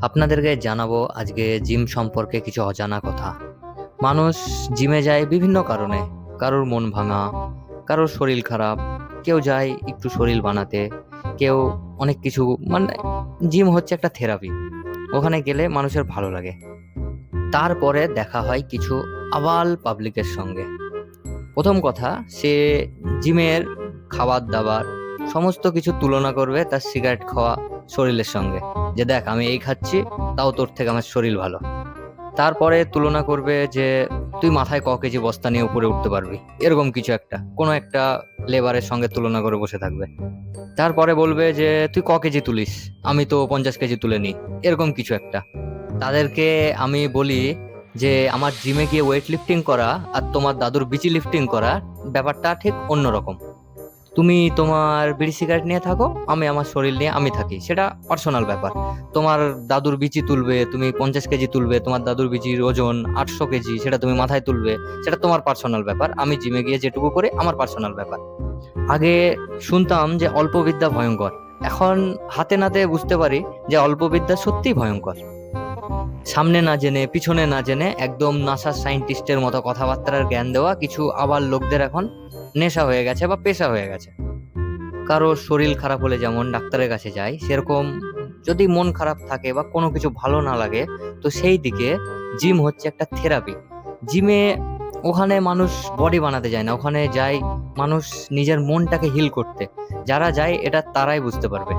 আপনাদেরকে জানাবো আজকে জিম সম্পর্কে কিছু অজানা কথা। মানুষ জিমে যায় বিভিন্ন কারণে। কারোর মন ভাঙা, কারোর শরীর খারাপ, কেউ যায় একটু শরীর বানাতে, কেউ অনেক কিছু। মানে জিম হচ্ছে একটা থেরাপি। ওখানে গেলে মানুষের ভালো লাগে। তারপরে দেখা হয় কিছু আবাল পাবলিকের সঙ্গে। প্রথম কথা, সে জিমের খাবার দাবার সমস্ত কিছু তুলনা করবে তার সিগারেট খাওয়া শরীরের সঙ্গে, যে দেখ আমি এই খাচ্ছি, তাও তোর থেকে আমার শরীর ভালো। তারপরে তুলনা করবে যে তুই মাথায় ক কেজি বস্তা নিয়ে উপরে উঠতে পারবি, এরকম কিছু একটা কোনো একটা লেবারের সঙ্গে তুলনা করে বসে থাকবে। তারপরে বলবে যে তুই ক কেজি তুলিস, আমি তো 50 কেজি তুলে নিই, এরকম কিছু একটা। তাদেরকে আমি বলি যে আমার জিমে গিয়ে ওয়েট লিফটিং করা আর তোমার দাদুর বিচি লিফটিং করা ব্যাপারটা ঠিক অন্যরকম। তুমি তোমার বিড়ি সিগারেট নিয়ে থাকো, আমি আমার শরীর নিয়ে আমি থাকি, সেটা পার্সোনাল ব্যাপার। তোমার দাদুর বিচি তুলবে, তুমি 50 কেজি তুলবে, তোমার দাদুর বিচির ওজন 800 কেজি, সেটা তুমি মাথায় তুলবে, সেটা তোমার পার্সোনাল ব্যাপার। আমি জিমে গিয়ে যেটুকু করি আমার পার্সোনাল ব্যাপার। আগে শুনতাম যে অল্প বিদ্যা ভয়ঙ্কর, এখন হাতে নাতে বুঝতে পারি যে অল্প বিদ্যা সত্যিই ভয়ঙ্কর। সামনে না জেনে পিছনে না জেনে একদম নাসার সায়েন্টিস্টের মতো কথাবার্তার জ্ঞান দেওয়া কিছু আবার লোকদের এখন নেশা হয়ে গেছে বা পেশা হয়ে গেছে। কারো শরীর খারাপ হলে যেমন ডাক্তারের কাছে যায়, সেরকম যদি মন খারাপ থাকে বা কোনো কিছু ভালো না লাগে, তো সেই দিকে জিম হচ্ছে একটা থেরাপি। জিমে ওখানে মানুষ বডি বানাতে যায় না, ওখানে যায় মানুষ নিজের মনটাকে হিল করতে। যারা যায় এটা তারাই বুঝতে পারবে।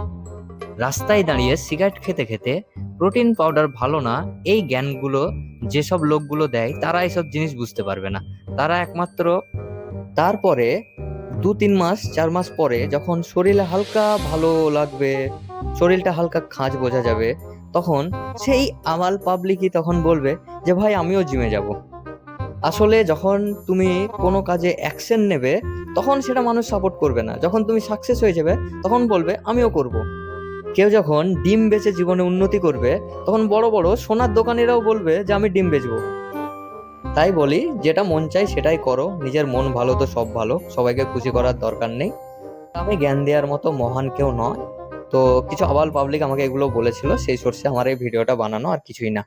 রাস্তায় দাঁড়িয়ে সিগারেট খেতে খেতে প্রোটিন পাউডার ভালো না, এই জ্ঞানগুলো যেসব লোকগুলো দেয় তারা এইসব জিনিস বুঝতে পারবে না। তারা একমাত্র তারপরে 2-3 মাস 4 মাস পরে যখন শরীরে হালকা ভালো লাগবে, শরীরটা হালকা খাঁজ বোঝা যাবে, তখন সেই আমাল পাবলিকই তখন বলবে যে ভাই আমিও জিমে যাব। আসলে যখন তুমি কোনো কাজে অ্যাকশন নেবে, তখন সেটা মানুষ সাপোর্ট করবে না। যখন তুমি সাকসেস হয়ে যাবে, তখন বলবে আমিও করব। কেউ যখন ডিম বেচে জীবনে উন্নতি করবে, তখন বড় বড় সোনার দোকানিরাও বলবে যে আমি ডিম বেচবো। তাই বলি, যেটা মন চাই সেটাই করো, নিজের মন ভালো তো সব ভালো, সবাইকে খুশি করার দরকার নেই। আমি জ্ঞান দেওয়ার মতো মহান কেউ নয়। তো কিছু আবাল পাবলিক আমাকে এগুলো বলেছিল, সেই সোর্সে আমার এই ভিডিওটা বানানো, আর কিছুই না।